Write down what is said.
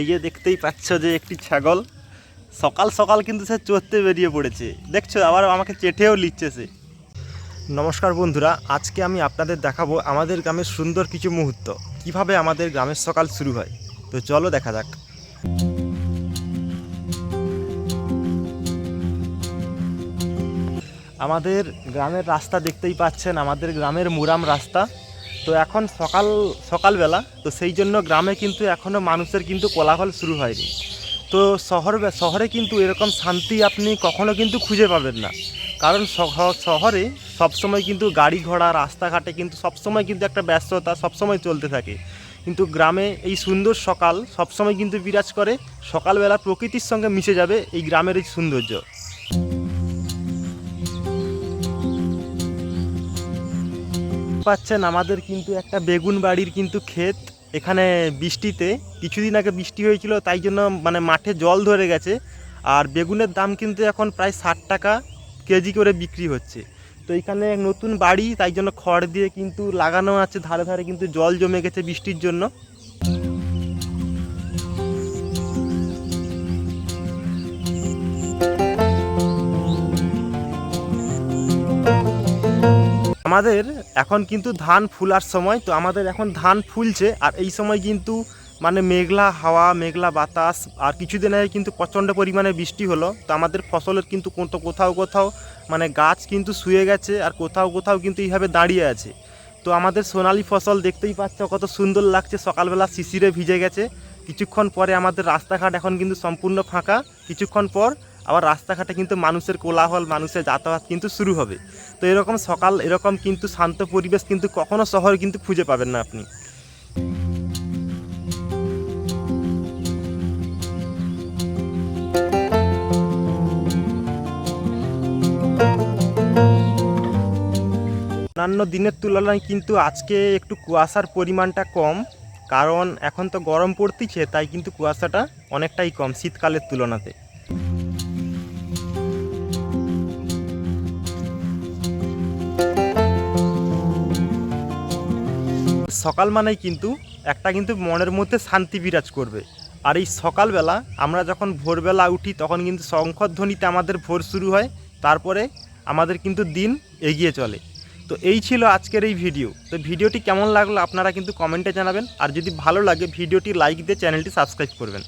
এই যে দেখতেই পাচ্ছ যে একটি ছাগল সকাল সকাল কিন্তু সে চড়তে বেরিয়ে পড়েছে। দেখছো আবার আমাকে চেটেও লিচ্ছে সে। নমস্কার বন্ধুরা, আজকে আমি আপনাদের দেখাবো আমাদের গ্রামের সুন্দর কিছু মুহূর্ত, কিভাবে আমাদের গ্রামের সকাল শুরু হয়। তো চলো দেখা যাক। আমাদের গ্রামের রাস্তা দেখতেই পাচ্ছেন, আমাদের গ্রামের মুরাম রাস্তা। তো এখন সকালবেলা, তো সেই জন্য গ্রামে কিন্তু এখনও মানুষের কিন্তু কোলাহল শুরু হয়নি। তো শহরে কিন্তু এরকম শান্তি আপনি কখনো কিন্তু খুঁজে পাবেন না, কারণ শহরে সবসময় কিন্তু গাড়ি ঘোড়া, রাস্তাঘাটে কিন্তু সবসময় কিন্তু একটা ব্যস্ততা সবসময় চলতে থাকে। কিন্তু গ্রামে এই সুন্দর সকাল সবসময় কিন্তু বিরাজ করে। সকালবেলা প্রকৃতির সঙ্গে মিশে যাবে এই গ্রামের এই সৌন্দর্য। পাচ্ছেন আমাদের কিন্তু একটা বেগুন বাড়ির কিন্তু ক্ষেত। এখানে বৃষ্টিতে কিছুদিন আগে বৃষ্টি হয়েছিল, তাই জন্য মানে মাঠে জল ধরে গেছে। আর বেগুনের দাম কিন্তু এখন প্রায় 60 টাকা কেজি করে বিক্রি হচ্ছে। তো এখানে নতুন বাড়ি, তাই জন্য খড় দিয়ে কিন্তু লাগানো আছে, ধারে ধারে কিন্তু জল জমে গেছে বৃষ্টির জন্য। আমাদের এখন কিন্তু ধান ফুলার সময়, তো আমাদের এখন ধান ফুলছে। আর এই সময় কিন্তু মানে মেঘলা হাওয়া, মেঘলা বাতাস, আর কিছুদিন আগে কিন্তু প্রচণ্ড পরিমাণে বৃষ্টি হলো। তো আমাদের ফসলের কিন্তু কোথাও কোথাও মানে গাছ কিন্তু শুয়ে গেছে, আর কোথাও কোথাও কিন্তু এইভাবে দাঁড়িয়ে আছে। তো আমাদের সোনালি ফসল দেখতেই পাচ্ছ কত সুন্দর লাগছে, সকালবেলা শিশিরে ভিজে গেছে। কিছুক্ষণ পরে আমাদের রাস্তাঘাট এখন কিন্তু সম্পূর্ণ ফাঁকা। কিছুক্ষণ পর আবার রাস্তাঘাটে কিন্তু মানুষের কোলাহল, মানুষের যাতায়াত কিন্তু শুরু হবে। তো এরকম সকাল, এরকম কিন্তু শান্ত পরিবেশ কিন্তু কখনো শহরে কিন্তু খুঁজে পাবেন না আপনি। অন্যান্য দিনের তুলনায় কিন্তু আজকে একটু কুয়াশার পরিমাণটা কম, কারণ এখন তো গরম পড়তিছে, তাই কিন্তু কুয়াশাটা অনেকটাই কম শীতকালের তুলনাতে। সকাল মানেই কিন্তু একটা কিন্তু মনের মধ্যে শান্তি বিরাজ করবে। আর এই সকালবেলা আমরা যখন ভোরবেলা উঠি, তখন কিন্তু শঙ্খধ্বনিতে আমাদের ভোর শুরু হয়, তারপরে আমাদের কিন্তু দিন এগিয়ে চলে। তো এই ছিল আজকের এই ভিডিও। তো ভিডিওটি কেমন লাগলো আপনারা কিন্তু কমেন্টে জানাবেন, আর যদি ভালো লাগে ভিডিওটি লাইক দিয়ে চ্যানেলটি সাবস্ক্রাইব করবেন।